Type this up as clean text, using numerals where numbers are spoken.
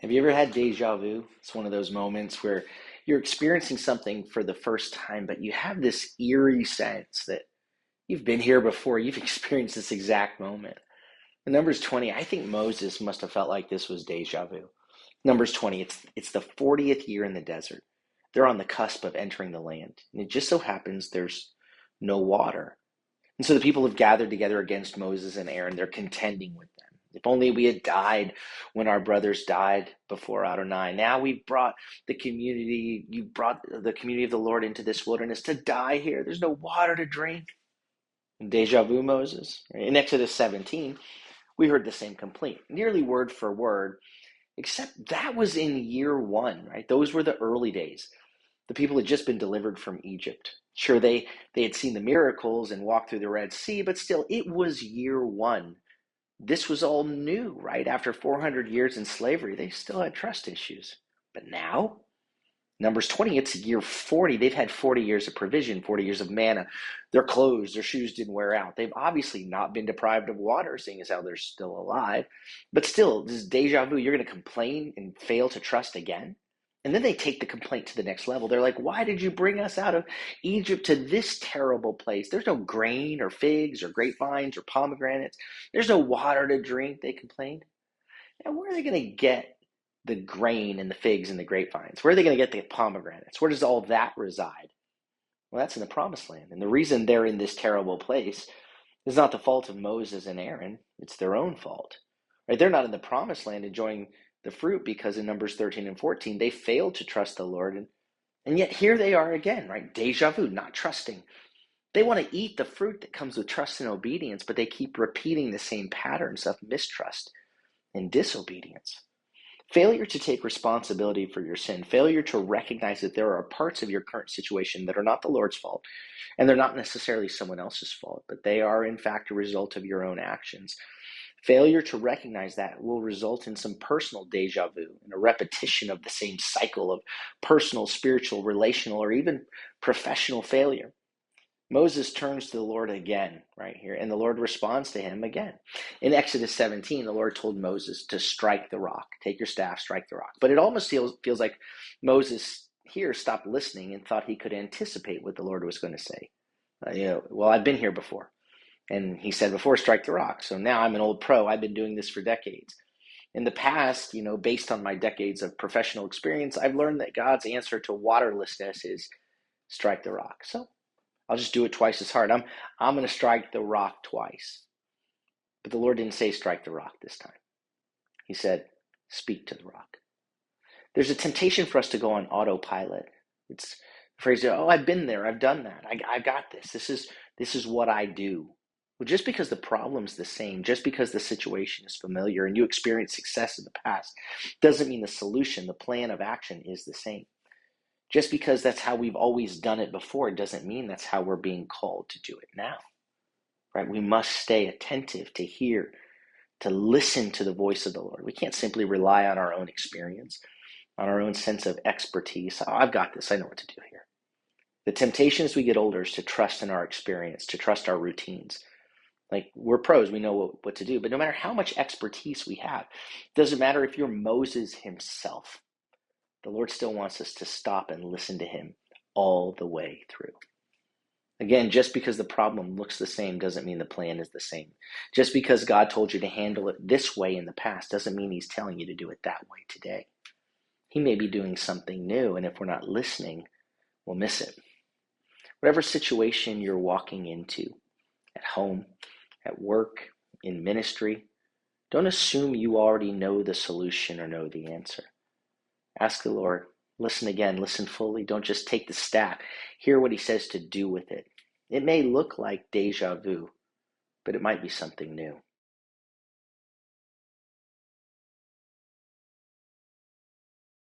Have you ever had deja vu? It's one of those moments where you're experiencing something for the first time, but you have this eerie sense that you've been here before. You've experienced this exact moment. In Numbers 20, I think Moses must have felt like this was deja vu. Numbers 20, it's the 40th year in the desert. They're on the cusp of entering the land. And it just so happens there's no water. And so the people have gathered together against Moses and Aaron. They're contending with them. If only we had died when our brothers died before Adonai. Now we brought the community, you brought the community of the Lord into this wilderness to die here. There's no water to drink. Deja vu, Moses. In Exodus 17, we heard the same complaint, nearly word for word, except that was in year one, right? Those were the early days. The people had just been delivered from Egypt. Sure, they had seen the miracles and walked through the Red Sea, but still, it was year one. This was all new, right? After 400 years in slavery, they still had trust issues. But now, Numbers 20, it's year 40. They've had 40 years of provision, 40 years of manna. Their clothes, their shoes didn't wear out. They've obviously not been deprived of water, seeing as how they're still alive. But still, this is deja vu. You're going to complain and fail to trust again? And then they take the complaint to the next level. They're like, why did you bring us out of Egypt to this terrible place? There's no grain or figs or grapevines or pomegranates. There's no water to drink, they complained. Now, where are they going to get the grain and the figs and the grapevines? Where are they going to get the pomegranates? Where does all that reside? Well, that's in the promised land. And the reason they're in this terrible place is not the fault of Moses and Aaron. It's their own fault. Right? They're not in the promised land enjoying the fruit because in Numbers 13 and 14, they failed to trust the Lord. And yet here they are again, right? Deja vu, not trusting. They want to eat the fruit that comes with trust and obedience, but they keep repeating the same patterns of mistrust and disobedience. Failure to take responsibility for your sin, failure to recognize that there are parts of your current situation that are not the Lord's fault, and they're not necessarily someone else's fault, but they are in fact a result of your own actions. Failure to recognize that will result in some personal deja vu and a repetition of the same cycle of personal, spiritual, relational, or even professional failure. Moses turns to the Lord again right here, and the Lord responds to him again. In Exodus 17, the Lord told Moses to strike the rock. Take your staff, strike the rock. But it almost feels like Moses here stopped listening and thought he could anticipate what the Lord was going to say. Well, I've been here before. And he said before, strike the rock. So now I'm an old pro. I've been doing this for decades. In the past, based on my decades of professional experience, I've learned that God's answer to waterlessness is strike the rock. So I'll just do it twice as hard. I'm going to strike the rock twice. But the Lord didn't say strike the rock this time. He said, speak to the rock. There's a temptation for us to go on autopilot. It's the phrase, oh, I've been there. I've done that. I got this. This is what I do. Well, just because the problem's the same, just because the situation is familiar and you experience success in the past, doesn't mean the solution, the plan of action is the same. Just because that's how we've always done it before doesn't mean that's how we're being called to do it now. Right? We must stay attentive to hear, to listen to the voice of the Lord. We can't simply rely on our own experience, on our own sense of expertise. Oh, I've got this. I know what to do here. The temptation as we get older is to trust in our experience, to trust our routines. Like, we're pros, we know what to do, but no matter how much expertise we have, it doesn't matter if you're Moses himself, the Lord still wants us to stop and listen to him all the way through. Again, just because the problem looks the same doesn't mean the plan is the same. Just because God told you to handle it this way in the past doesn't mean he's telling you to do it that way today. He may be doing something new, and if we're not listening, we'll miss it. Whatever situation you're walking into, at home, at work, in ministry, don't assume you already know the solution or know the answer. Ask the Lord. Listen again. Listen fully. Don't just take the staff. Hear what he says to do with it. It may look like deja vu, but it might be something new.